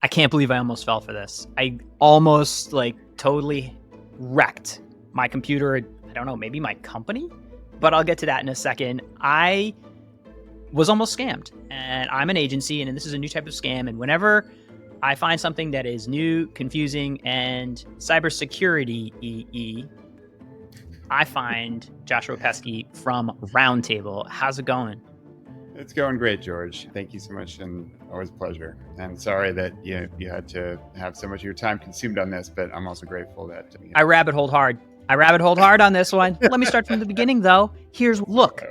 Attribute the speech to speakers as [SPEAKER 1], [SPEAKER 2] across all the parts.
[SPEAKER 1] I can't believe I almost fell for this. I almost totally wrecked my computer. I don't know, maybe my company, but I'll get to that in a second. I was almost scammed, and I'm an agency, and this is a new type of scam. And whenever I find something that is new, confusing, and cybersecurity, I find Joshua Pesky from Roundtable. How's it going?
[SPEAKER 2] It's going great, George. Thank you so much, and always a pleasure. And sorry that you had to have so much of your time consumed on this, but I'm also grateful that
[SPEAKER 1] I rabbit holed hard. On this one. Let me start from the beginning, though. Look,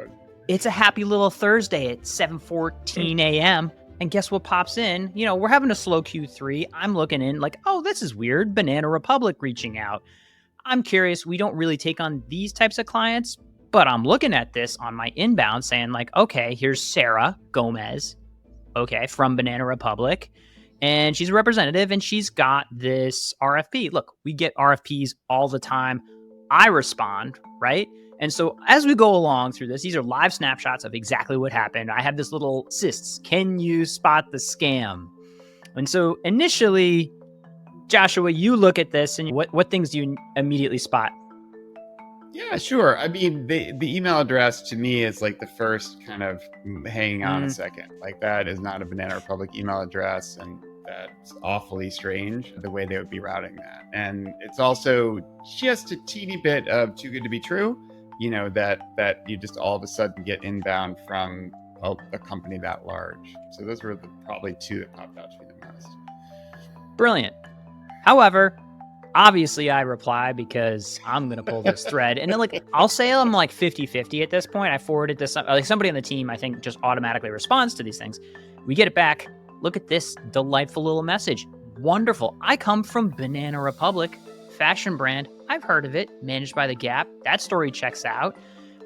[SPEAKER 1] it's a happy little Thursday at 7:14 a.m. And guess what pops in? We're having a slow Q3. I'm looking in oh, this is weird. Banana Republic reaching out. I'm curious. We don't really take on these types of clients, but I'm looking at this on my inbound saying okay, here's Sarah Gomez, from Banana Republic. And she's a representative, and she's got this RFP. Look, we get RFPs all the time. I respond, right? And so as we go along through this, these are live snapshots of exactly what happened. I have this little cysts. Can you spot the scam? And so initially, Joshua, you look at this, and what things do you immediately spot?
[SPEAKER 2] Yeah, sure. I mean, the email address to me is the first kind of hanging on a second. That is not a Banana Republic email address, and that's awfully strange the way they would be routing that. And it's also just a teeny bit of too good to be true, that you just all of a sudden get inbound from a company that large. So those were probably two that popped out to me the most.
[SPEAKER 1] Brilliant. However, obviously I reply because I'm going to pull this thread. And then I'll say I'm 50-50 at this point. I forwarded this, somebody on the team, I think, just automatically responds to these things. We get it back. Look at this delightful little message. Wonderful. I come from Banana Republic, fashion brand. I've heard of it, managed by the Gap. That story checks out.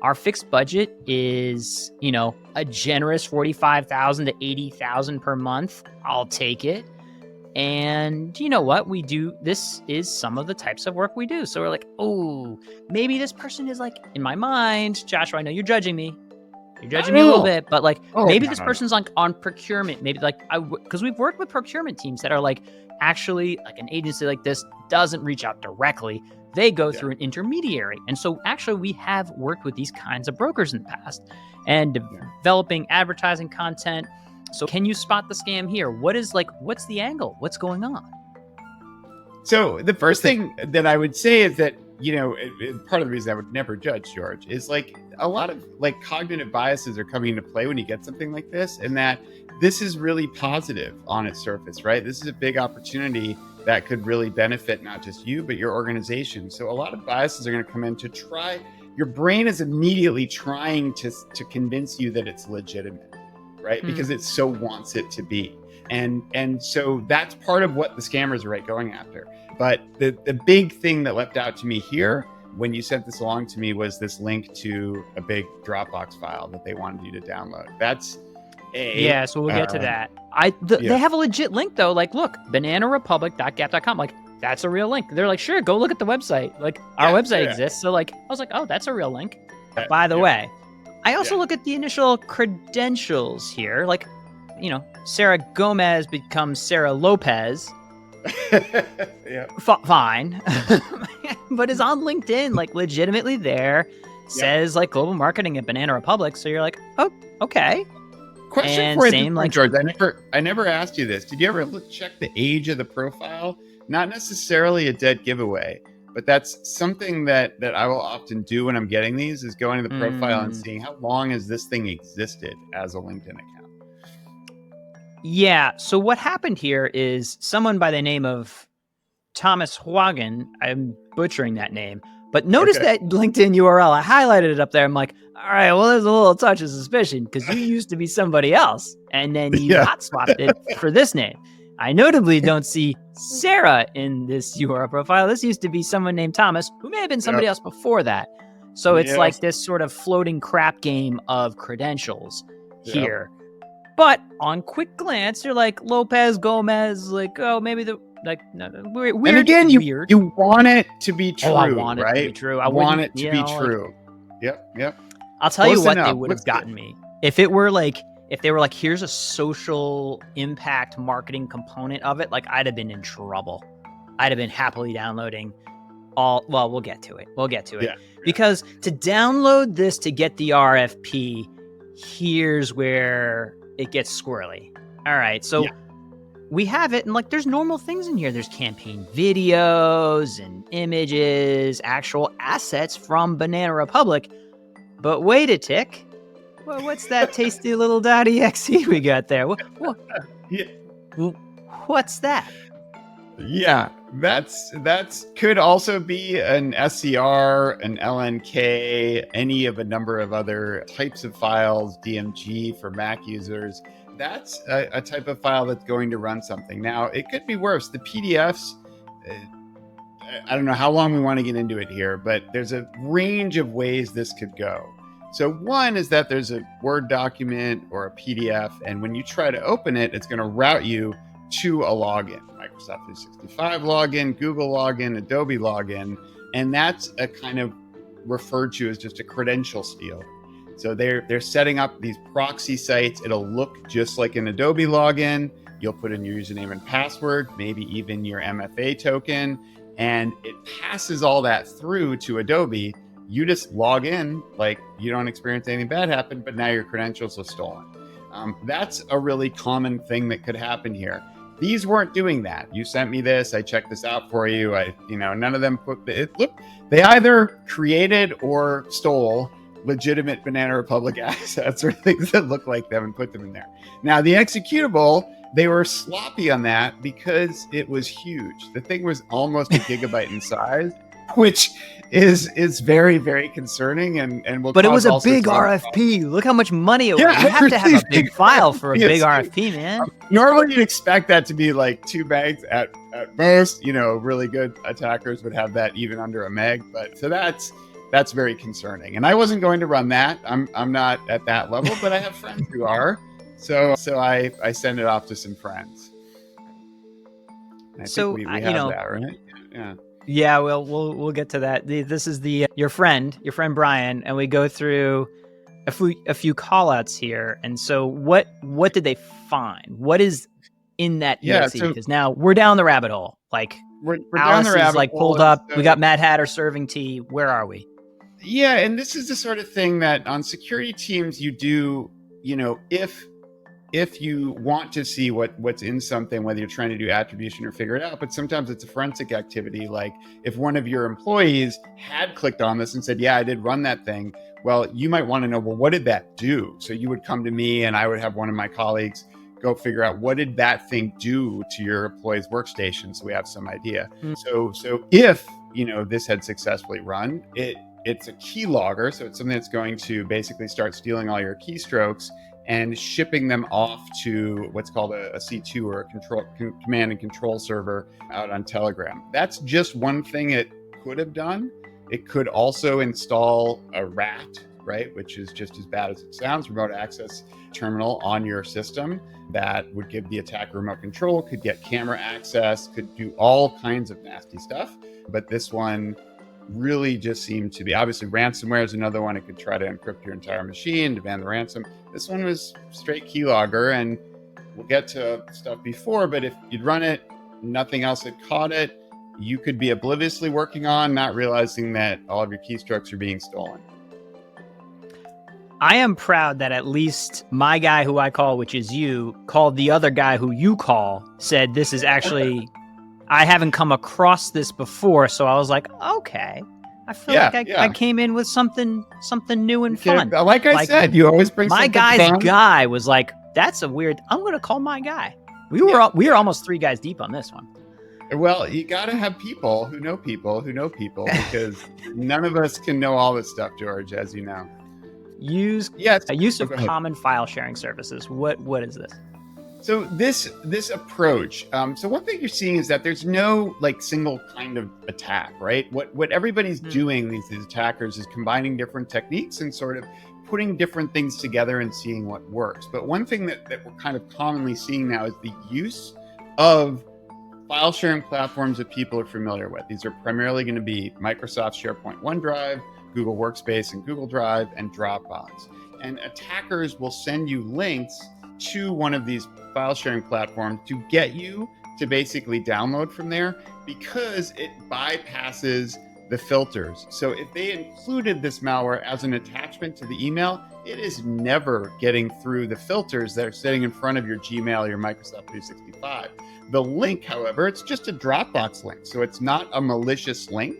[SPEAKER 1] Our fixed budget is, a generous $45,000 to $80,000 per month. I'll take it. And you know what we do? This is some of the types of work we do. So we're oh, maybe this person is in my mind, Joshua, I know you're judging me. You're judging me a little bit, but maybe this person's on procurement. Maybe because we've worked with procurement teams that are actually an agency like this doesn't reach out directly. They go through an intermediary. And so actually we have worked with these kinds of brokers in the past and developing advertising content. So can you spot the scam here? What's the angle? What's going on?
[SPEAKER 2] So the first thing that I would say is that, part of the reason I would never judge, George, is a lot of cognitive biases are coming into play when you get something like this, and that this is really positive on its surface, right? This is a big opportunity that could really benefit not just you, but your organization. So a lot of biases are going to come in to try. Your brain is immediately trying to convince you that it's legitimate, right? Because it so wants it to be. And so that's part of what the scammers are going after. But the big thing that leapt out to me here when you sent this along to me was this link to a big Dropbox file that they wanted you to download. That's
[SPEAKER 1] so we'll get to that. They have a legit link though. Look, bananarepublic.gap.com. That's a real link. They're sure, go look at the website. Our website exists. So I was oh, that's a real link. By the way, I also look at the initial credentials here. Sarah Gomez becomes Sarah Lopez. Fine. But is on LinkedIn, legitimately there. Says global marketing at Banana Republic. So you're oh, okay.
[SPEAKER 2] Question for you, George. I never asked you this. Did you ever check the age of the profile? Not necessarily a dead giveaway, but that's something that I will often do when I'm getting these, is going to the profile and seeing how long has this thing existed as a LinkedIn account.
[SPEAKER 1] Yeah. So what happened here is someone by the name of Thomas Hagen, I'm butchering that name, but notice that LinkedIn URL, I highlighted it up there. I'm all right, well, there's a little touch of suspicion because you used to be somebody else and then you hot swapped it for this name. I notably don't see Sarah in this URL profile. This used to be someone named Thomas, who may have been somebody else before that. So it's this sort of floating crap game of credentials here. But on quick glance, you're Lopez, Gomez, oh, maybe the weird.
[SPEAKER 2] And again, you want it to be true,
[SPEAKER 1] I want
[SPEAKER 2] right?
[SPEAKER 1] it to be true.
[SPEAKER 2] I want it to be true. Yep.
[SPEAKER 1] I'll tell you what they would have gotten me. If it were if they were like, here's a social impact marketing component of it, like I'd have been in trouble. I'd have been happily downloading well, we'll get to it.
[SPEAKER 2] Yeah.
[SPEAKER 1] Because to download this to get the RFP, here's where it gets squirrely. All right. So we have it, and like there's normal things in here. There's campaign videos and images, actual assets from Banana Republic. But wait a tick. Well, what's that tasty little .exe we got there? What's that?
[SPEAKER 2] Yeah, that's could also be an SCR, an LNK, any of a number of other types of files, DMG for Mac users. That's a type of file that's going to run something. Now, it could be worse. The PDFs, I don't know how long we want to get into it here, but there's a range of ways this could go. So one is that there's a Word document or a PDF, and when you try to open it, it's going to route you to a login, Microsoft 365 login, Google login, Adobe login, and that's a kind of referred to as just a credential steal. So they're setting up these proxy sites. It'll look just like an Adobe login. You'll put in your username and password, maybe even your MFA token, and it passes all that through to Adobe. You just log in like you don't experience anything bad happen, but now your credentials are stolen. That's a really common thing that could happen here. These weren't doing that. You sent me this. I checked this out for you. None of them put it. Look, they either created or stole legitimate Banana Republic assets or things that look like them and put them in there. Now, the executable, they were sloppy on that because it was huge. The thing was almost a gigabyte in size, which is very, very concerning and will.
[SPEAKER 1] But it was a big RFP. Look how much money it was. You have to have a big file for a big RFP, man.
[SPEAKER 2] Normally, you'd expect that to be like 2 megs at most. Really good attackers would have that even under a meg. But so that's very concerning. And I wasn't going to run that. I'm not at that level, but I have friends who are. So I send it off to some friends. I think we have that, right? Yeah.
[SPEAKER 1] Yeah, well, we'll get to that. This is your friend Brian, and we go through a few call outs here. And so what did they find? What is in that EXE? Because now we're down the rabbit hole. Like
[SPEAKER 2] we're
[SPEAKER 1] Alice
[SPEAKER 2] down the rabbit
[SPEAKER 1] is like
[SPEAKER 2] hole,
[SPEAKER 1] pulled up. We got Mad Hatter serving tea. Where are we?
[SPEAKER 2] Yeah, and this is the sort of thing that on security teams you do, if you want to see what's in something, whether you're trying to do attribution or figure it out, but sometimes it's a forensic activity. Like if one of your employees had clicked on this and said, yeah, I did run that thing. Well, you might want to know, well, what did that do? So you would come to me and I would have one of my colleagues go figure out what did that thing do to your employee's workstation. So we have some idea. So if, this had successfully run, it's a keylogger. So it's something that's going to basically start stealing all your keystrokes and shipping them off to what's called a C2 or a command and control server out on Telegram. That's just one thing it could have done. It could also install a RAT, right, which is just as bad as it sounds, remote access terminal on your system that would give the attacker remote control, could get camera access, could do all kinds of nasty stuff. But this one really just seemed to be, obviously ransomware is another one. It could try to encrypt your entire machine, demand the ransom. This one was straight keylogger, and we'll get to stuff before, but if you'd run it, nothing else had caught it, you could be obliviously working on, not realizing that all of your keystrokes are being stolen.
[SPEAKER 1] I am proud that at least my guy who I call, which is you, called the other guy who you call, said this is actually, I haven't come across this before, so I was like, okay. I feel I came in with something new and fun.
[SPEAKER 2] Like I said, you always bring
[SPEAKER 1] my guy's
[SPEAKER 2] fun.
[SPEAKER 1] Guy was like, that's a weird, I'm going to call my guy. We were almost 3 guys deep on this one.
[SPEAKER 2] Well, you got to have people who know people because none of us can know all this stuff, George, as you know.
[SPEAKER 1] Use of common file sharing services. What is this?
[SPEAKER 2] So this approach. So one thing you're seeing is that there's no like single kind of attack, right? What everybody's doing, these attackers, is combining different techniques and sort of putting different things together and seeing what works. But one thing that we're kind of commonly seeing now is the use of file sharing platforms that people are familiar with. These are primarily going to be Microsoft SharePoint OneDrive, Google Workspace and Google Drive, and Dropbox. and attackers will send you links to one of these file sharing platforms to get you to basically download from there, because it bypasses the filters. So if they included this malware as an attachment to the email, it is never getting through the filters that are sitting in front of your Gmail, your Microsoft 365. The link, however, it's just a Dropbox link. So it's not a malicious link,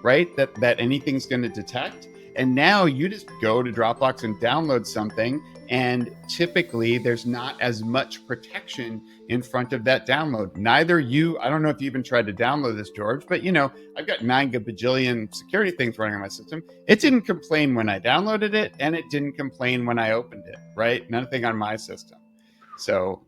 [SPEAKER 2] right? That anything's going to detect. And now you just go to Dropbox and download something. And typically there's not as much protection in front of that download. Neither you, I don't know if you even tried to download this, George, but I've got 9 gajillion security things running on my system. It didn't complain when I downloaded it, and it didn't complain when I opened it, right? Nothing on my system. So,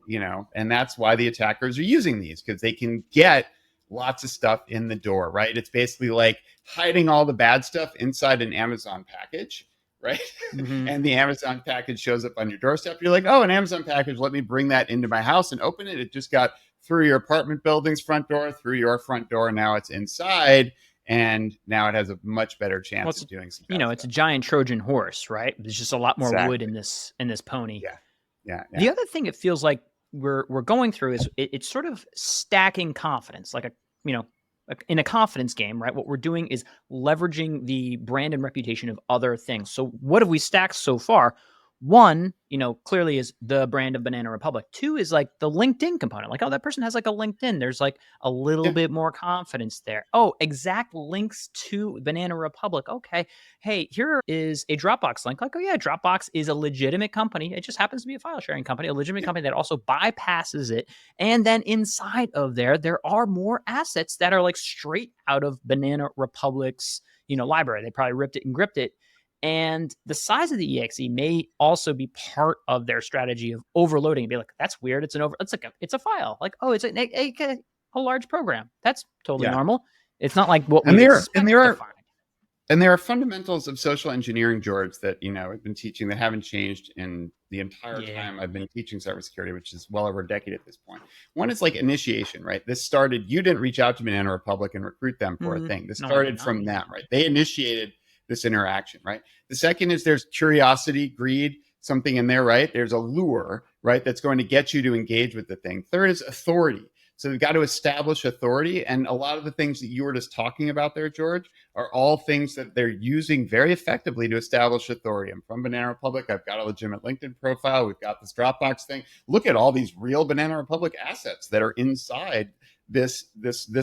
[SPEAKER 2] and that's why the attackers are using these, because they can get lots of stuff in the door, right? It's basically like hiding all the bad stuff inside an Amazon package, right?
[SPEAKER 1] Mm-hmm.
[SPEAKER 2] And the Amazon package shows up on your doorstep. You're like, oh, an Amazon package, let me bring that into my house and open it. It just got through your apartment building's front door, through your front door. Now it's inside, and now it has a much better chance of doing some bad stuff.
[SPEAKER 1] It's a giant Trojan horse, right? There's just a lot more wood in this pony.
[SPEAKER 2] Yeah.
[SPEAKER 1] The other thing it feels like we're going through is it's sort of stacking confidence, like in a confidence game, right? What we're doing is leveraging the brand and reputation of other things. So what have we stacked so far? One, clearly is the brand of Banana Republic. 2 is like the LinkedIn component. Like, oh, that person has like a LinkedIn. There's like a little bit more confidence there. Oh, exact links to Banana Republic. Okay. Hey, here is a Dropbox link. Like, oh yeah, Dropbox is a legitimate company. It just happens to be a file sharing company, a legitimate company that also bypasses it. And then inside of there are more assets that are like straight out of Banana Republic's, library. They probably ripped it and gripped it. And the size of the exe may also be part of their strategy of overloading and be like, that's weird. It's a file. Like, oh, it's a large program. That's totally normal. It's not like what we expect to find.
[SPEAKER 2] And there are fundamentals of social engineering, George, that I've been teaching that haven't changed in the entire time I've been teaching cybersecurity, which is well over a decade at this point. One is like initiation, right? This started, you didn't reach out to Banana Republic and recruit them for a thing. This started from them, right? They initiated this interaction, right? The second is there's curiosity, greed, something in there, right? There's a lure, right? That's going to get you to engage with the thing. Third is authority. So we've got to establish authority. And a lot of the things that you were just talking about there, George, are all things that they're using very effectively to establish authority. I'm from Banana Republic. I've got a legitimate LinkedIn profile. We've got this Dropbox thing. Look at all these real Banana Republic assets that are inside this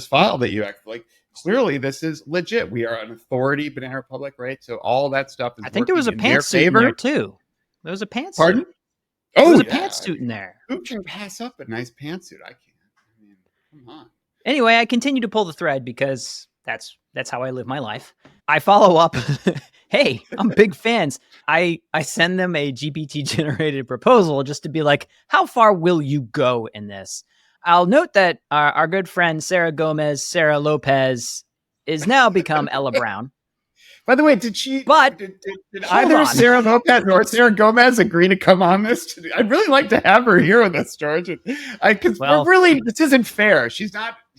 [SPEAKER 2] file that you act like. Clearly, this is legit. We are an authority, Banana Republic, right? So all that stuff is.
[SPEAKER 1] I think there was a pantsuit in there too. There was a pantsuit.
[SPEAKER 2] Pardon?
[SPEAKER 1] There was a pantsuit in there.
[SPEAKER 2] Who can pass up a nice pantsuit? I can't. I mean, come on.
[SPEAKER 1] Anyway, I continue to pull the thread because that's how I live my life. I follow up. Hey, I'm big fans. I send them a GPT generated proposal just to be like, how far will you go in this? I'll note that our good friend Sarah Lopez is now become Ella Brown.
[SPEAKER 2] By the way, did either Sarah Lopez or Sarah Gomez agree to come on this? I'd really like to have her here with us, George. Because this isn't fair. She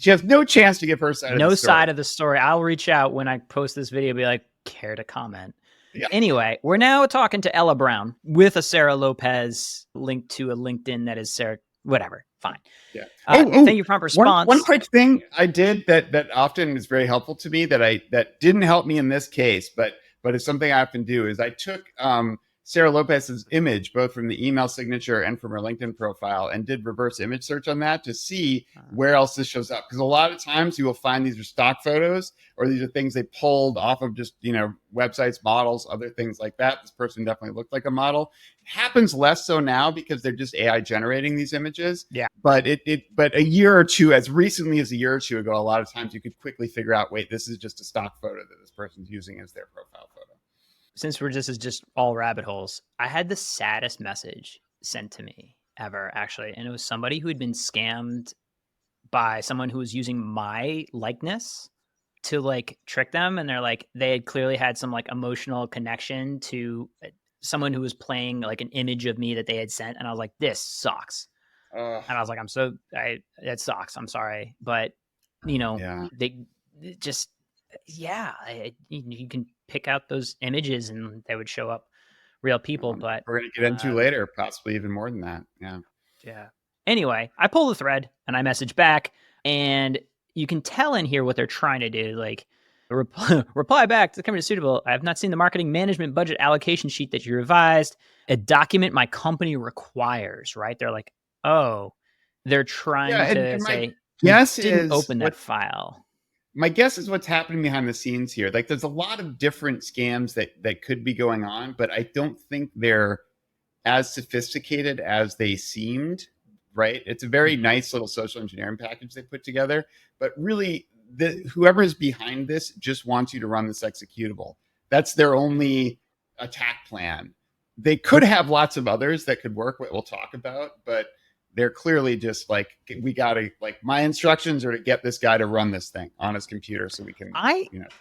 [SPEAKER 2] has no chance to give her side of the story. No side
[SPEAKER 1] of the story. I'll reach out when I post this video, be like, care to comment? Yeah. Anyway, we're now talking to Ella Brown with a Sarah Lopez link to a LinkedIn that is Sarah, whatever. Fine.
[SPEAKER 2] Yeah.
[SPEAKER 1] Thank you for response.
[SPEAKER 2] One quick thing I did that often is very helpful to me that didn't help me in this case, but it's something I often do is I took Sarah Lopez's image, both from the email signature and from her LinkedIn profile, and did reverse image search on that to see where else this shows up. Because a lot of times you will find these are stock photos, or these are things they pulled off of just, websites, models, other things like that. This person definitely looked like a model. It happens less so now because they're just AI generating these images.
[SPEAKER 1] Yeah.
[SPEAKER 2] But but a year or two, as recently as a year or two ago, a lot of times you could quickly figure out, wait, this is just a stock photo that this person's using as their profile photo.
[SPEAKER 1] Since this is just all rabbit holes, I had the saddest message sent to me ever, actually. And it was somebody who had been scammed by someone who was using my likeness to like trick them. And they had clearly had some like emotional connection to someone who was playing like an image of me that they had sent. And I was like, this sucks. And I was like, that sucks. I'm sorry. But, they just, you can pick out those images and they would show up real people. But
[SPEAKER 2] we're going to get into later, possibly even more than that. Yeah.
[SPEAKER 1] Yeah. Anyway, I pull the thread and I message back, and you can tell in here what they're trying to do. Like, reply back to the company is suitable. I have not seen the marketing management budget allocation sheet that you revised. A document my company requires, right? They're like, oh, they're trying to
[SPEAKER 2] and my
[SPEAKER 1] say,
[SPEAKER 2] guess
[SPEAKER 1] didn't
[SPEAKER 2] is
[SPEAKER 1] open that file.
[SPEAKER 2] my guess is what's happening behind the scenes here. Like, there's a lot of different scams that could be going on, but I don't think they're as sophisticated as they seemed. Right? It's a very nice little social engineering package they put together, but really, whoever is behind this just wants you to run this executable. That's their only attack plan. They could have lots of others that could work, what we'll talk about, but they're clearly just like, we gotta, like, my instructions are to get this guy to run this thing on his computer so we can,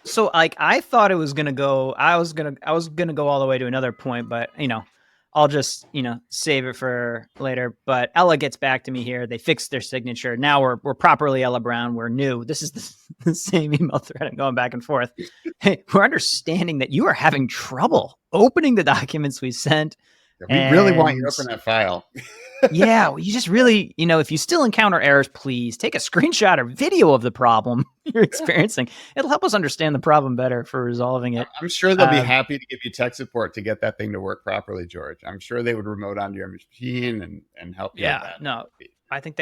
[SPEAKER 1] So like, I thought it was gonna go, I was gonna go all the way to another point, but I'll just save it for later. But Ella gets back to me here. They fixed their signature. Now we're properly Ella Brown. We're new. This is the same email thread. I'm going back and forth. Hey, we're understanding that you are having trouble opening the documents we sent.
[SPEAKER 2] We really want you to open that file.
[SPEAKER 1] Yeah, well, you just really, if you still encounter errors, please take a screenshot or video of the problem you're experiencing. It'll help us understand the problem better for resolving it.
[SPEAKER 2] I'm sure they'll be happy to give you tech support to get that thing to work properly, George. I'm sure they would remote onto your machine and help you with that.
[SPEAKER 1] No, I think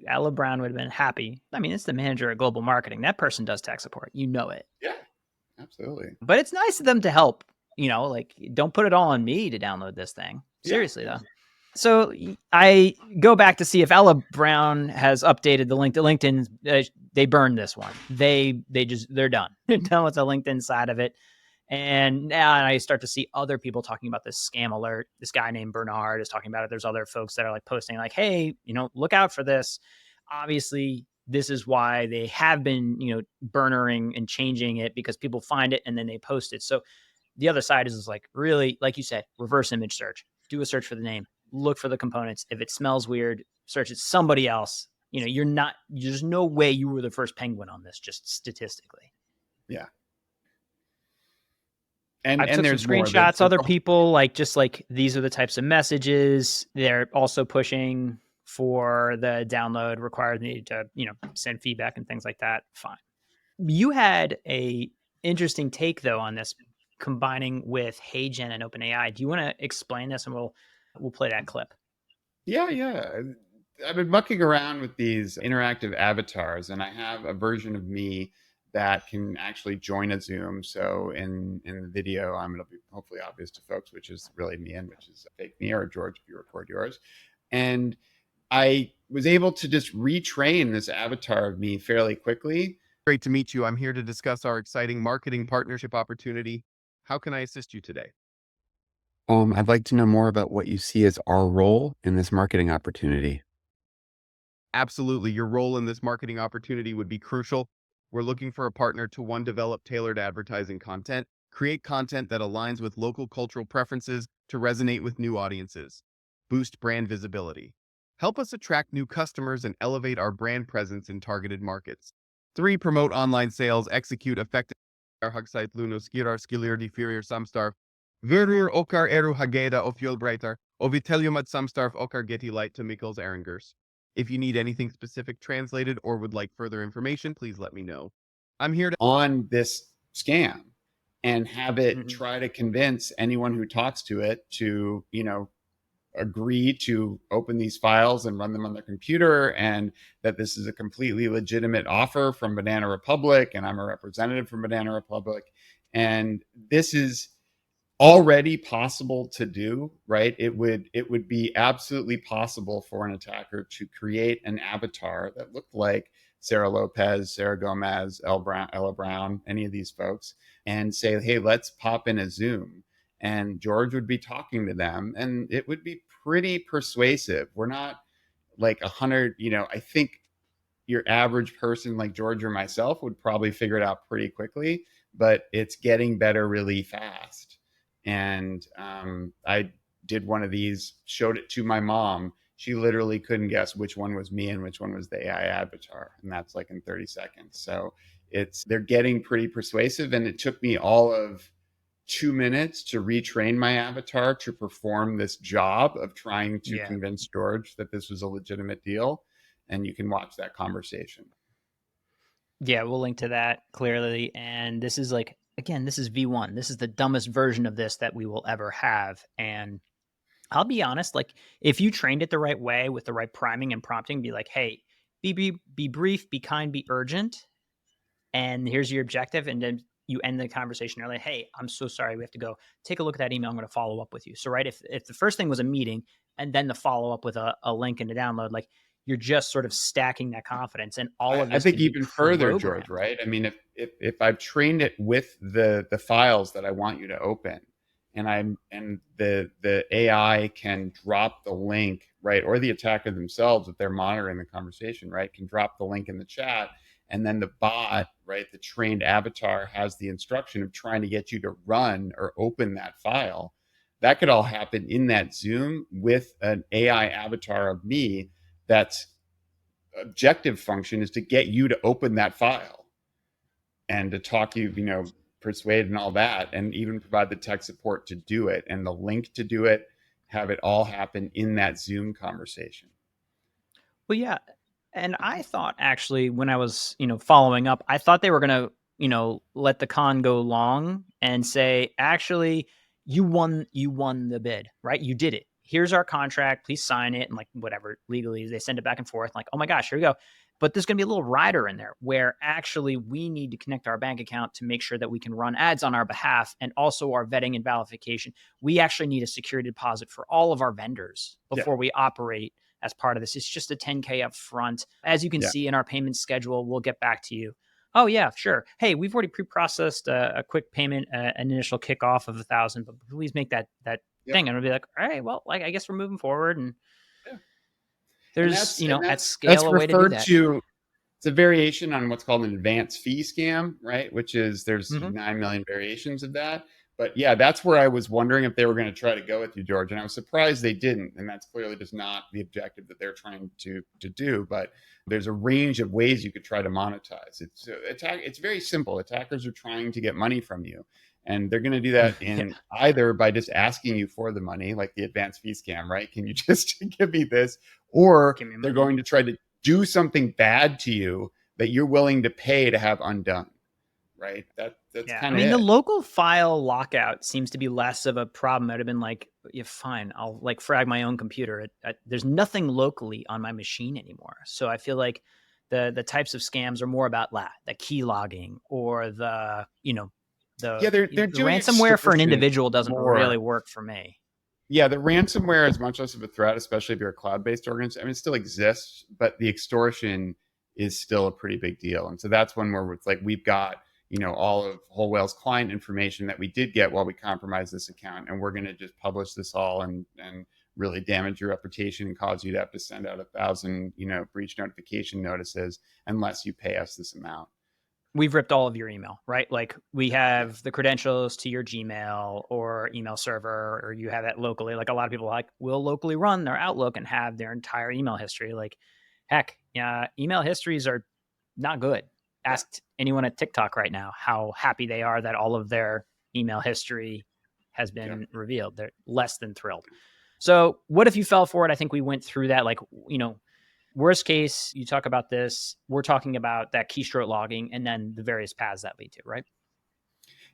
[SPEAKER 1] Ella Brown would have been happy. I mean, it's the manager of global marketing. That person does tech support. You know it.
[SPEAKER 2] Yeah, absolutely.
[SPEAKER 1] But it's nice of them to help. Like, don't put it all on me to download this thing. Seriously, though. So I go back to see if Ella Brown has updated the link to LinkedIn. They burned this one. They're done. They're done with the LinkedIn side of it. And now I start to see other people talking about this scam alert. This guy named Bernard is talking about it. There's other folks that are like posting like, hey, look out for this. Obviously, this is why they have been, burnering and changing it, because people find it and then they post it. So the other side is like, really, like you said, reverse image search. Do a search for the name. Look for the components. If it smells weird, search it somebody else. There's no way you were the first penguin on this, just statistically.
[SPEAKER 2] Yeah.
[SPEAKER 1] I took some screenshots. Other people just like these are the types of messages. They're also pushing for the download required need to, send feedback and things like that. Fine. You had a interesting take though on this, combining with HeyGen and OpenAI. Do you want to explain this, and we'll play that clip?
[SPEAKER 2] Yeah. I've been mucking around with these interactive avatars, and I have a version of me that can actually join a Zoom. So in the video, it'll be hopefully obvious to folks, which is really me and which is fake me, or George, if you record yours. And I was able to just retrain this avatar of me fairly quickly.
[SPEAKER 3] Great to meet you. I'm here to discuss our exciting marketing partnership opportunity. How can I assist you today?
[SPEAKER 4] I'd like to know more about what you see as our role in this marketing opportunity.
[SPEAKER 3] Absolutely. Your role in this marketing opportunity would be crucial. We're looking for a partner to develop tailored advertising content, create content that aligns with local cultural preferences to resonate with new audiences, boost brand visibility, help us attract new customers and elevate our brand presence in targeted markets. 3, promote online sales, execute effective hugsite lunos skirar skilir di furir samstarf, Verrir okar eru hageda of Fjolbreiter, oviteliumad samstarf okar geti light to Mikkels Erringers. If you need anything specific translated or would like further information, please let me know. I'm here to
[SPEAKER 2] on this scam and have it try to convince anyone who talks to it to, agree to open these files and run them on their computer, and that this is a completely legitimate offer from Banana Republic, and I'm a representative from Banana Republic. And this is already possible to do, right? It would be absolutely possible for an attacker to create an avatar that looked like Sarah Lopez, Sarah Gomez, Ella Brown, any of these folks, and say, hey, let's pop in a Zoom. And George would be talking to them, and it would be pretty persuasive. We're not like 100, I think your average person like George or myself would probably figure it out pretty quickly, but it's getting better really fast. And I did one of these, showed it to my mom. She literally couldn't guess which one was me and which one was the AI avatar. And that's like in 30 seconds. So they're getting pretty persuasive. And it took me all of 2 minutes to retrain my avatar to perform this job of trying to
[SPEAKER 1] Yeah.
[SPEAKER 2] convince George that this was a legitimate deal. And you can watch that conversation.
[SPEAKER 1] Yeah, we'll link to that clearly. And this is like, again, this is V1. This is the dumbest version of this that we will ever have. And I'll be honest, like if you trained it the right way with the right priming and prompting, be like, hey, be brief, be kind, be urgent, and here's your objective. And then you end the conversation early. Hey, I'm so sorry. We have to go. Take a look at that email. I'm going to follow up with you. So, right, if the first thing was a meeting and then the follow up with a link and a download, like you're just sort of stacking that confidence, and all of
[SPEAKER 2] I
[SPEAKER 1] this
[SPEAKER 2] think
[SPEAKER 1] can be
[SPEAKER 2] even further, George,
[SPEAKER 1] programmed.
[SPEAKER 2] right? I mean, if I've trained it with the files that I want you to open, and the AI can drop the link, right, or the attacker themselves, if they're monitoring the conversation, right, can drop the link in the chat, and then the bot, right, the trained avatar has the instruction of trying to get you to run or open that file. That could all happen in that Zoom with an AI avatar of me that's objective function is to get you to open that file and to talk you, persuade and all that, and even provide the tech support to do it and the link to do it, have it all happen in that Zoom conversation.
[SPEAKER 1] Well, yeah. And I thought actually when I was, following up, I thought they were going to, let the con go long and say, actually, you won the bid, right? You did it. Here's our contract. Please sign it. And like whatever legally they send it back and forth. Like, oh my gosh, here we go. But there's going to be a little rider in there where actually we need to connect our bank account to make sure that we can run ads on our behalf, and also our vetting and verification. We actually need a security deposit for all of our vendors before we operate as part of this. It's just a 10K up front. As you can see in our payment schedule, we'll get back to you. Oh yeah, sure. Hey, we've already pre-processed a quick payment, an initial kickoff of 1,000, but please make that thing. And it'll be like, all right, well, like I guess we're moving forward. And there's, at scale,
[SPEAKER 2] that's
[SPEAKER 1] a way to do
[SPEAKER 2] referred
[SPEAKER 1] that.
[SPEAKER 2] to. It's a variation on what's called an advance fee scam, right? Which is there's 9 million variations of that. But yeah, that's where I was wondering if they were going to try to go with you, George. And I was surprised they didn't. And that's clearly just not the objective that they're trying to do. But there's a range of ways you could try to monetize. It's very simple. Attackers are trying to get money from you. And they're going to do that in either by just asking you for the money, like the advance fee scam, right? Can you just give me this? Or they're going to try to do something bad to you that you're willing to pay to have undone. Right. That's kind of
[SPEAKER 1] the local file lockout seems to be less of a problem. I'd have been like, yeah, fine, I'll like frag my own computer. There's nothing locally on my machine anymore. So I feel like the types of scams are more about the key logging or the ransomware for an individual doesn't really work for me.
[SPEAKER 2] Yeah, the ransomware is much less of a threat, especially if you're a cloud-based organization. I mean, it still exists, but the extortion is still a pretty big deal. And so that's when it's like we've got all of Whole Whale's client information that we did get while we compromised this account. And we're going to just publish this all and really damage your reputation and cause you to have to send out 1,000, breach notification notices unless you pay us this amount.
[SPEAKER 1] We've ripped all of your email, right? Like we have the credentials to your Gmail or email server, or you have that locally. Like a lot of people will locally run their Outlook and have their entire email history. Like, heck, email histories are not good. Ask anyone at TikTok right now how happy they are that all of their email history has been revealed. They're less than thrilled. So what if you fell for it? I think we went through that. Like, worst case, you talk about this. We're talking about that keystroke logging and then the various paths that lead to, right?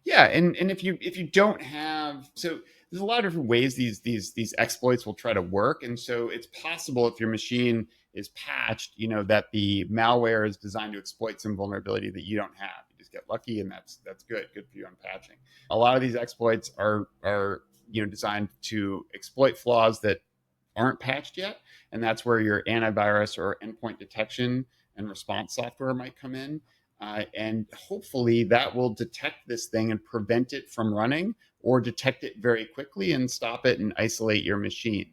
[SPEAKER 2] Yeah, and if you don't have, so there's a lot of different ways these exploits will try to work, and so it's possible if your machine is patched, that the malware is designed to exploit some vulnerability that you don't have. You just get lucky, and that's good for you on patching. A lot of these exploits are designed to exploit flaws that aren't patched yet, and that's where your antivirus or endpoint detection and response software might come in. And hopefully that will detect this thing and prevent it from running, or detect it very quickly and stop it and isolate your machine.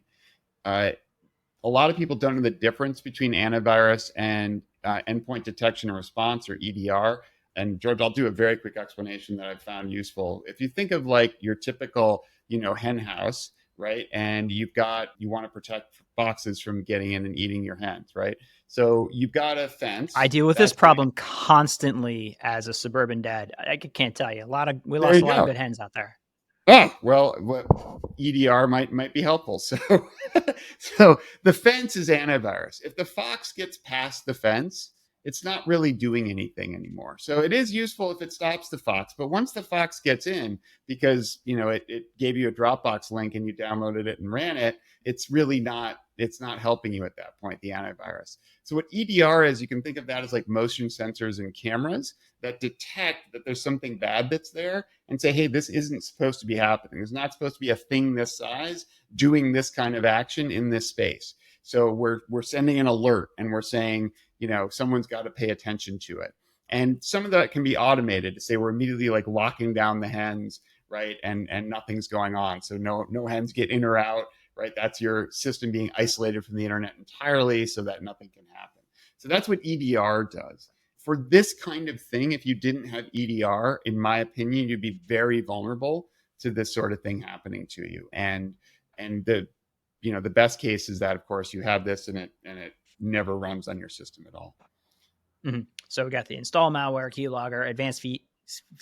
[SPEAKER 2] A lot of people don't know the difference between antivirus and endpoint detection and response, or EDR. And George, I'll do a very quick explanation that I've found useful. If you think of like your typical, hen house, right? And you want to protect foxes from getting in and eating your hens, right? So you've got a fence.
[SPEAKER 1] I deal with this problem constantly as a suburban dad. I can't tell you. We lost a lot of good hens out there.
[SPEAKER 2] Oh, well, EDR might be helpful. So, so the fence is antivirus. If the fox gets past the fence, it's not really doing anything anymore. So it is useful if it stops the fox. But once the fox gets in, because it gave you a Dropbox link and you downloaded it and ran it, it's really not. It's not helping you at that point. The antivirus. So what EDR is, you can think of that as like motion sensors and cameras that detect that there's something bad that's there and say, hey, this isn't supposed to be happening. There's not supposed to be a thing this size doing this kind of action in this space. So we're sending an alert and we're saying, someone's got to pay attention to it. And some of that can be automated to say we're immediately like locking down the hens, right? And nothing's going on. So no hens get in or out, right? That's your system being isolated from the internet entirely so that nothing can happen. So that's what EDR does. For this kind of thing, if you didn't have EDR, in my opinion, you'd be very vulnerable to this sort of thing happening to you. And the best case is that, of course, you have this and it never runs on your system at all.
[SPEAKER 1] Mm-hmm. So we got the install malware, keylogger, advanced fee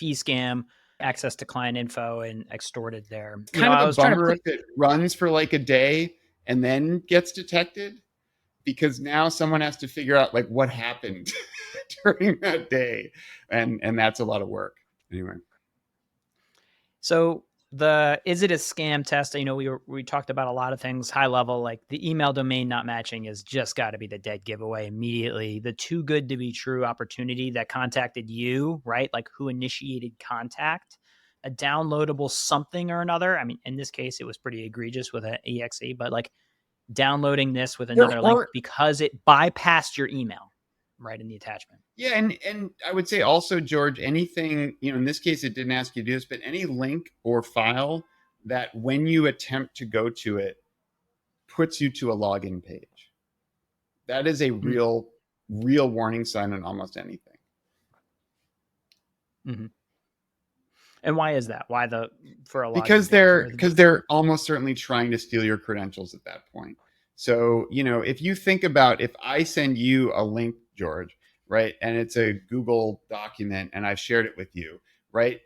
[SPEAKER 1] scam, access to client info, and extorted there.
[SPEAKER 2] Kind of a bummer if it runs for like a day and then gets detected, because now someone has to figure out like what happened during that day, and that's a lot of work. Anyway,
[SPEAKER 1] so is it a scam test? We talked about a lot of things high level, like the email domain not matching has just got to be the dead giveaway immediately. The too good to be true opportunity that contacted you, right? Like who initiated contact, a downloadable something or another. I mean, in this case, it was pretty egregious with an exe, but like downloading this with another link because it bypassed your email right in the attachment.
[SPEAKER 2] Yeah, and I would say also, George, anything, in this case it didn't ask you to do this, but any link or file that when you attempt to go to it puts you to a login page. That is a real warning sign on almost anything.
[SPEAKER 1] Mm-hmm. And why is that? Why for a login
[SPEAKER 2] because they're almost certainly trying to steal your credentials at that point. So, if you think about, if I send you a link, George, right, and it's a Google document and I've shared it with you, right,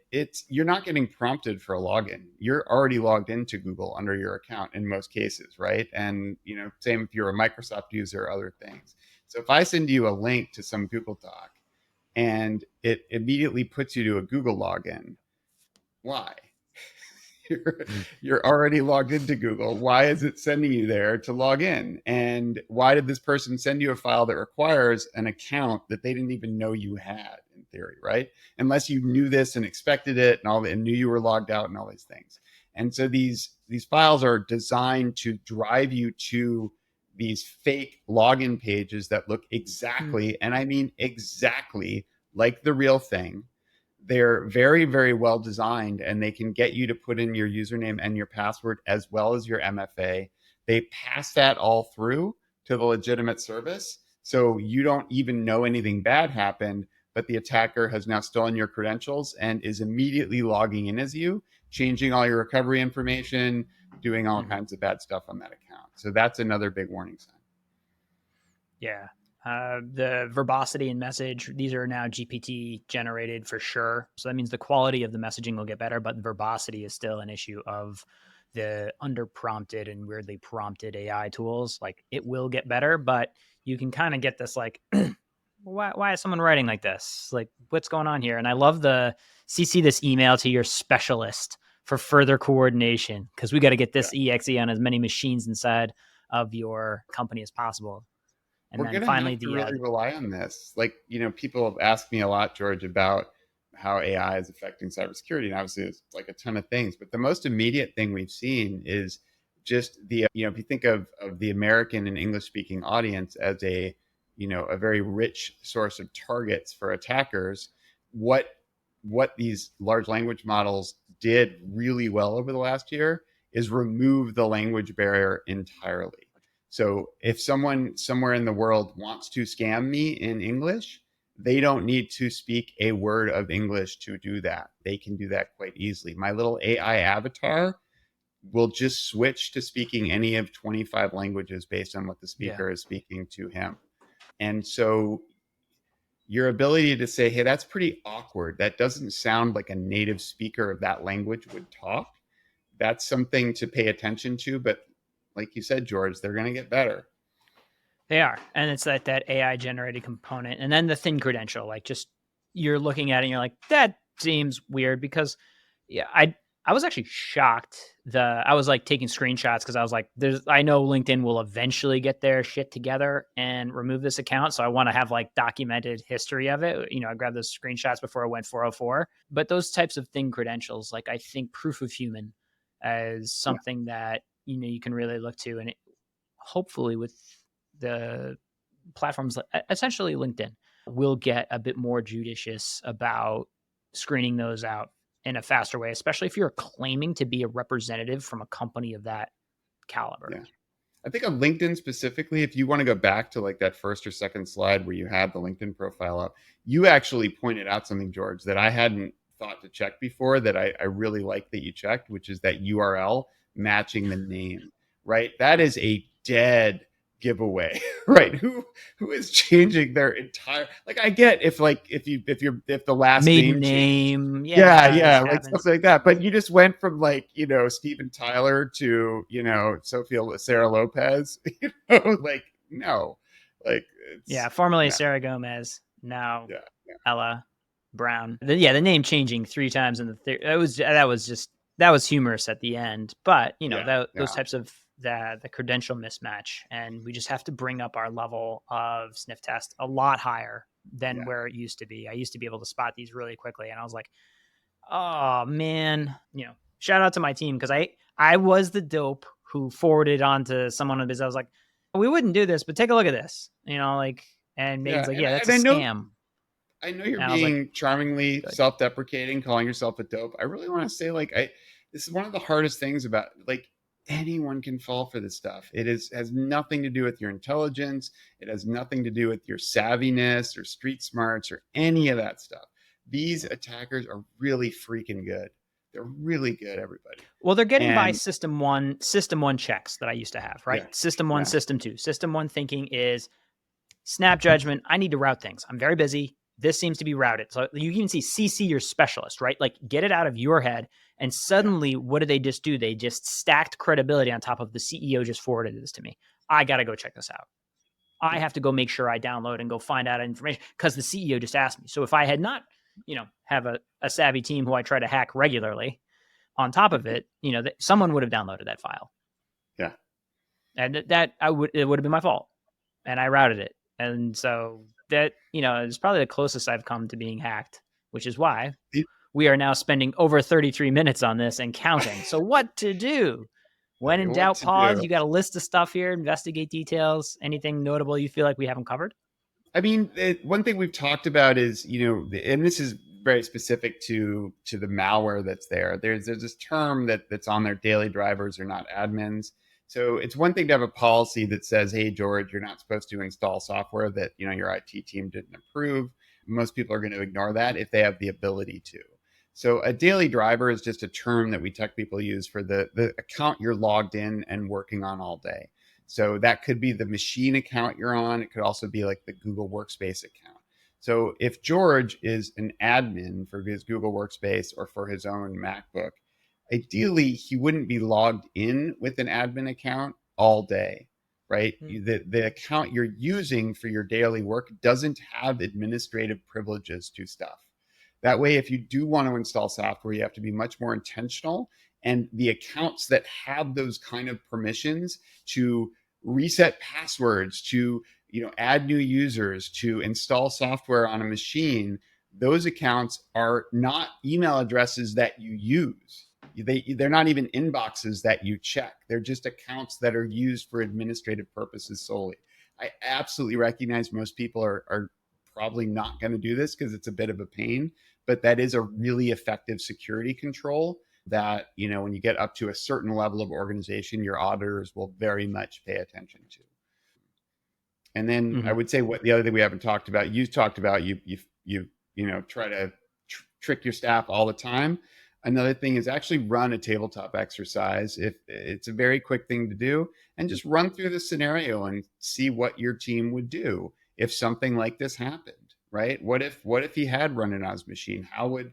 [SPEAKER 2] you're not getting prompted for a login. You're already logged into Google under your account in most cases, right? And, same if you're a Microsoft user or other things. So if I send you a link to some Google Doc and it immediately puts you to a Google login, why? You're already logged into Google. Why is it sending you there to log in? And why did this person send you a file that requires an account that they didn't even know you had, in theory, right? Unless you knew this and expected it and knew you were logged out and all these things. And so these files are designed to drive you to these fake login pages that look exactly, and I mean exactly, like the real thing. They're very, very well designed, and they can get you to put in your username and your password as well as your MFA. They pass that all through to the legitimate service. So you don't even know anything bad happened, but the attacker has now stolen your credentials and is immediately logging in as you, changing all your recovery information, doing all kinds of bad stuff on that account. So that's another big warning sign.
[SPEAKER 1] Yeah. The verbosity and message, these are now GPT generated for sure. So that means the quality of the messaging will get better, but verbosity is still an issue of the under-prompted and weirdly prompted AI tools. Like it will get better, but you can kind of get this like, why is someone writing like this? Like what's going on here? And I love the CC this email to your specialist for further coordination, because we got to get this EXE on as many machines inside of your company as possible. And
[SPEAKER 2] we're going to have to really rely on this. Like, people have asked me a lot, George, about how AI is affecting cybersecurity. And obviously there's like a ton of things, but the most immediate thing we've seen is just if you think of the American and English speaking audience as a very rich source of targets for attackers, what these large language models did really well over the last year is remove the language barrier entirely. So if someone somewhere in the world wants to scam me in English, they don't need to speak a word of English to do that. They can do that quite easily. My little AI avatar will just switch to speaking any of 25 languages based on what the speaker is speaking to him. And so your ability to say, hey, that's pretty awkward. That doesn't sound like a native speaker of that language would talk. that's something to pay attention to. But like you said, George, they're going to get better.
[SPEAKER 1] They are. And it's that AI generated component. And then the thin credential, like just you're looking at it and you're like, that seems weird because yeah, I was actually shocked. I was like taking screenshots because I was like, I know LinkedIn will eventually get their shit together and remove this account. So I want to have like documented history of it. I grabbed those screenshots before I went 404. But those types of thin credentials, like I think proof of human as something that, you can really look to. And hopefully with the platforms, essentially LinkedIn, will get a bit more judicious about screening those out in a faster way, especially if you're claiming to be a representative from a company of that caliber.
[SPEAKER 2] Yeah. I think on LinkedIn specifically, if you want to go back to like that first or second slide where you had the LinkedIn profile up, you actually pointed out something, George, that I hadn't thought to check before that I really like that you checked, which is that URL matching the name, right? That is a dead giveaway, right? Who is changing their entire, like, I get if the last
[SPEAKER 1] Maiden
[SPEAKER 2] name
[SPEAKER 1] name,
[SPEAKER 2] yeah, like
[SPEAKER 1] happens.
[SPEAKER 2] something like that. But you just went from like, Steven Tyler to, Sarah Lopez, like, no, like,
[SPEAKER 1] Formerly
[SPEAKER 2] no.
[SPEAKER 1] Sarah Gomez, now
[SPEAKER 2] Yeah,
[SPEAKER 1] Ella Brown. The name changing 3 times in that was humorous at the end, but those types of the credential mismatch, and we just have to bring up our level of sniff test a lot higher than where it used to be. I used to be able to spot these really quickly, and I was like, oh man, shout out to my team because I was the dope who forwarded on to someone on the business. I was like, we wouldn't do this, but take a look at this, and Megan's like, yeah, that's a scam.
[SPEAKER 2] I know you're
[SPEAKER 1] And I was
[SPEAKER 2] being
[SPEAKER 1] like,
[SPEAKER 2] charmingly
[SPEAKER 1] good.
[SPEAKER 2] self-deprecating, calling yourself a dope. I really want to say, like, this is one of the hardest things about, like, anyone can fall for this stuff. Has nothing to do with your intelligence. It has nothing to do with your savviness or street smarts or any of that stuff. These attackers are really freaking good. They're really good, everybody.
[SPEAKER 1] Well, they're getting by system one checks that I used to have, right?
[SPEAKER 2] Yeah,
[SPEAKER 1] System one, system two. System one thinking is snap judgment. I need to route things. I'm very busy. This seems to be routed. So you can see CC your specialist, right? Like get it out of your head. And suddenly, what did they just do? They just stacked credibility on top of the CEO just forwarded this to me. I got to go check this out. I have to go make sure I download and go find out information because the CEO just asked me. So if I had not, have a savvy team who I try to hack regularly on top of it, someone would have downloaded that file.
[SPEAKER 2] Yeah.
[SPEAKER 1] And it would have been my fault. And I routed it. And so that, is probably the closest I've come to being hacked, which is why we are now spending over 33 minutes on this and counting. So what to do? When in doubt, pause. You got a list of stuff here, investigate details. Anything notable you feel like we haven't covered?
[SPEAKER 2] I mean, one thing we've talked about is, and this is very specific to the malware that's there. There's this term that's on their daily drivers are not admins. So it's one thing to have a policy that says, hey, George, you're not supposed to install software that, your IT team didn't approve. Most people are going to ignore that if they have the ability to. So a daily driver is just a term that we tech people use for the account you're logged in and working on all day. So that could be the machine account you're on. It could also be like the Google Workspace account. So if George is an admin for his Google Workspace or for his own MacBook, ideally he wouldn't be logged in with an admin account all day, right? The account you're using for your daily work doesn't have administrative privileges to stuff. That way, if you do want to install software, you have to be much more intentional. And the accounts that have those kind of permissions to reset passwords, to add new users, to install software on a machine, those accounts are not email addresses that you use. They're not even inboxes that you check. They're just accounts that are used for administrative purposes solely. I absolutely recognize most people are probably not going to do this because it's a bit of a pain, but that is a really effective security control that, when you get up to a certain level of organization, your auditors will very much pay attention to. And then I would say what the other thing we haven't talked about, you talked about, you try to trick your staff all the time. Another thing is actually run a tabletop exercise. If it's a very quick thing to do, and just run through the scenario and see what your team would do if something like this happened, right? What if he had run it on his machine? How would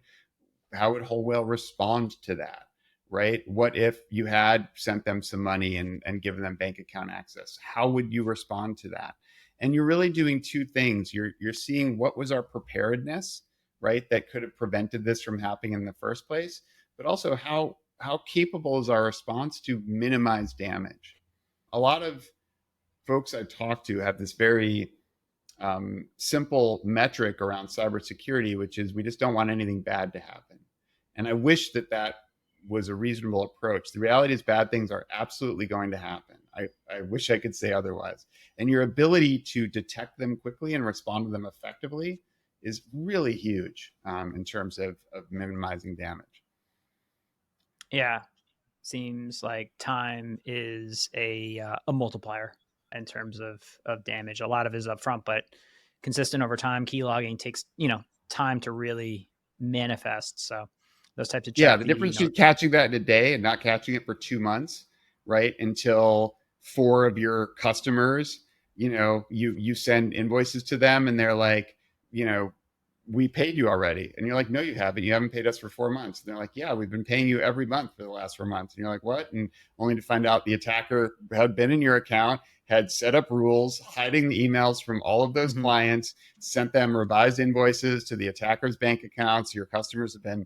[SPEAKER 2] Whole Whale respond to that? right? What if you had sent them some money and given them bank account access? How would you respond to that? And you're really doing two things. You're seeing what was our preparedness, right, that could have prevented this from happening in the first place, but also how capable is our response to minimize damage. A lot of folks I talk to have this very simple metric around cybersecurity, which is we just don't want anything bad to happen. And I wish that was a reasonable approach. The reality is bad things are absolutely going to happen. I wish I could say otherwise. And your ability to detect them quickly and respond to them effectively is really huge in terms of minimizing damage.
[SPEAKER 1] Yeah. Seems like time is a multiplier in terms of damage. A lot of it is upfront, but consistent over time. Key logging takes time to really manifest. So those types of
[SPEAKER 2] Yeah,
[SPEAKER 1] check
[SPEAKER 2] the difference between catching that in a day and not catching it for 2 months, right? Until 4 of your customers, you send invoices to them and they're like, we paid you already. And you're like, no, you haven't. You haven't paid us for 4 months. And they're like, yeah, we've been paying you every month for the last 4 months. And you're like, what? And only to find out the attacker had been in your account, had set up rules, hiding the emails from all of those clients, sent them revised invoices to the attacker's bank accounts. Your customers have been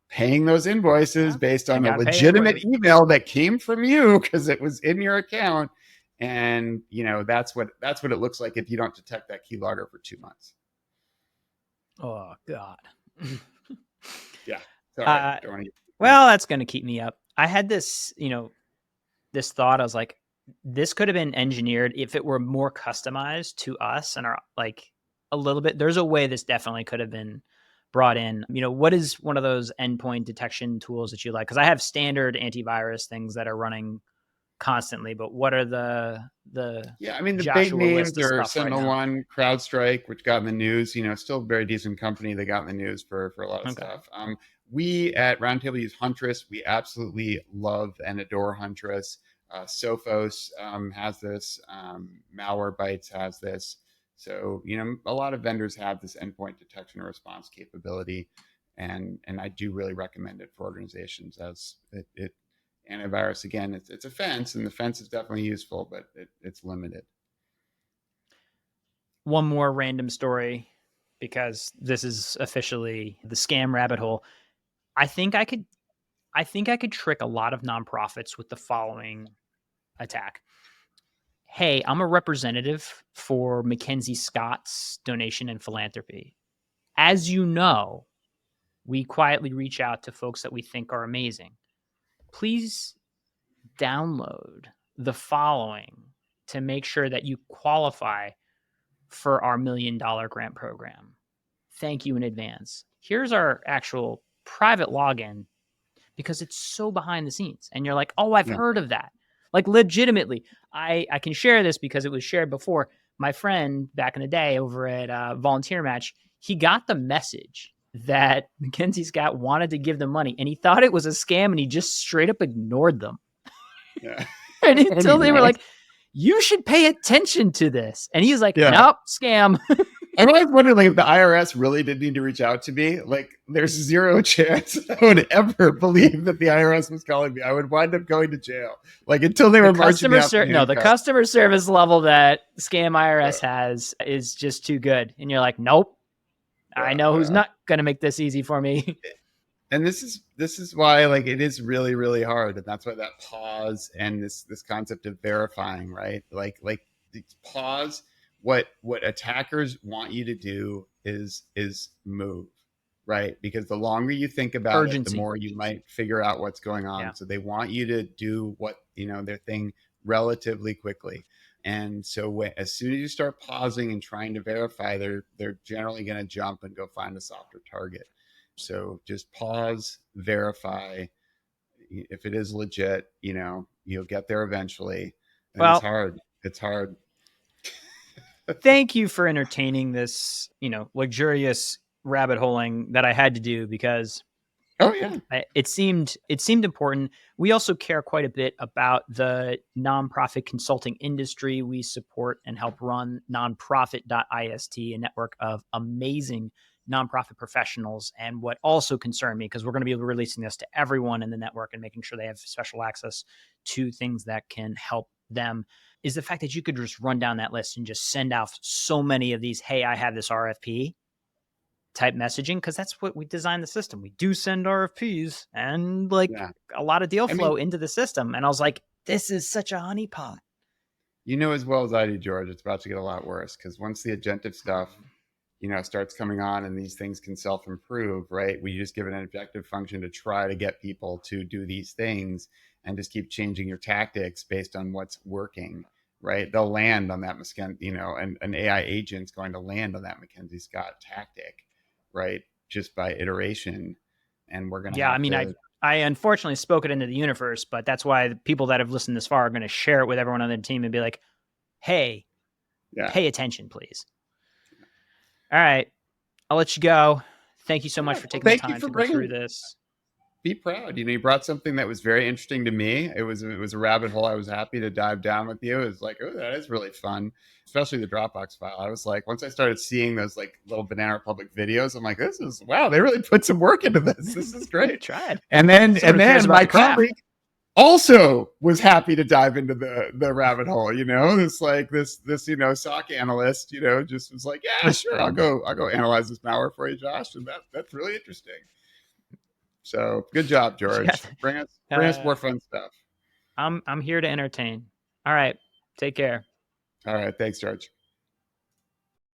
[SPEAKER 2] paying those invoices based on a legitimate email that came from you because it was in your account. And, that's what it looks like if you don't detect that keylogger for 2 months.
[SPEAKER 1] Oh, God.
[SPEAKER 2] Yeah. Sorry.
[SPEAKER 1] Well, that's going to keep me up. I had this, this thought. I was like, this could have been engineered if it were more customized to us and a little bit. There's a way this definitely could have been brought in. What is one of those endpoint detection tools that you like? Because I have standard antivirus things that are running constantly, but what are the
[SPEAKER 2] yeah, I mean, the
[SPEAKER 1] Joshua
[SPEAKER 2] big names are
[SPEAKER 1] right
[SPEAKER 2] SentinelOne, CrowdStrike, which got in the news. Still a very decent company. They got in the news for a lot of stuff. We at Roundtable use Huntress. We absolutely love and adore Huntress. Sophos has this. Malwarebytes has this. So a lot of vendors have this endpoint detection and response capability, and I do really recommend it for organizations as it antivirus. Again, it's a fence, and the fence is definitely useful, but it's limited.
[SPEAKER 1] One more random story, because this is officially the scam rabbit hole. I think I could trick a lot of nonprofits with the following attack. Hey, I'm a representative for Mackenzie Scott's Donation and Philanthropy. As you know, we quietly reach out to folks that we think are amazing. Please download the following to make sure that you qualify for our $1 million grant program. Thank you in advance. Here's our actual private login, because it's so behind the scenes. And you're like, oh, I've heard of that. Like, legitimately, I can share this because it was shared before. My friend back in the day over at Volunteer Match, he got the message that Mackenzie Scott wanted to give them money, and he thought it was a scam, and he just straight up ignored them.
[SPEAKER 2] Yeah.
[SPEAKER 1] And until they were like, you should pay attention to this. And he's like, nope, scam.
[SPEAKER 2] I'm always wondering, if the IRS really did need to reach out to me, there's zero chance I would ever believe that the IRS was calling me. I would wind up going to jail. Until they were marching me out.
[SPEAKER 1] The customer service level that scam IRS has is just too good. And you're like, nope, I know who's not going to make this easy for me.
[SPEAKER 2] And this is why it is really, really hard. And that's why that pause and this concept of verifying, right? Pause. What attackers want you to do is move, right? Because the longer you think about urgency, the more you might figure out what's going on. Yeah. So they want you to do their thing relatively quickly. And so as soon as you start pausing and trying to verify, they're generally going to jump and go find a softer target. So just pause, verify. If it is legit, you'll get there eventually. And it's hard. It's hard.
[SPEAKER 1] Thank you for entertaining this, luxurious rabbit holing that I had to do, because
[SPEAKER 2] Oh yeah.
[SPEAKER 1] It seemed important. We also care quite a bit about the nonprofit consulting industry. We support and help run nonprofit.ist, a network of amazing nonprofit professionals. And what also concerned me, because we're going to be releasing this to everyone in the network and making sure they have special access to things that can help them, is the fact that you could just run down that list and just send out so many of these, hey, I have this RFP type messaging, because that's what we designed the system. We do send RFPs and a lot of deal flow into the system. And I was like, this is such a honeypot.
[SPEAKER 2] You know as well as I do, George, it's about to get a lot worse, because once the agentic stuff, starts coming on and these things can self-improve, right? We just give it an objective function to try to get people to do these things and just keep changing your tactics based on what's working, right? They'll land on that, and an AI agent's going to land on that Mackenzie Scott tactic, right? Just by iteration. And we're going to
[SPEAKER 1] I unfortunately spoke it into the universe, but that's why the people that have listened this far are going to share it with everyone on the team and be like, hey, pay attention, please. All right. I'll let you go. Thank you so much for taking the time to go through this.
[SPEAKER 2] Be proud. You brought something that was very interesting to me. It was a rabbit hole I was happy to dive down with you. It was like, oh, that is really fun, especially the Dropbox file. I was like, once I started seeing those little Banana Republic videos, I'm like, wow, they really put some work into this. This is great.
[SPEAKER 1] Tried.
[SPEAKER 2] And then my colleague also was happy to dive into the rabbit hole. This SOC analyst, just was like, yeah, sure, I'll go analyze this malware for you, Josh, and that's really interesting. So good job, George. Yeah. Bring us more fun stuff.
[SPEAKER 1] I'm here to entertain. All right. Take care.
[SPEAKER 2] All right. Thanks, George.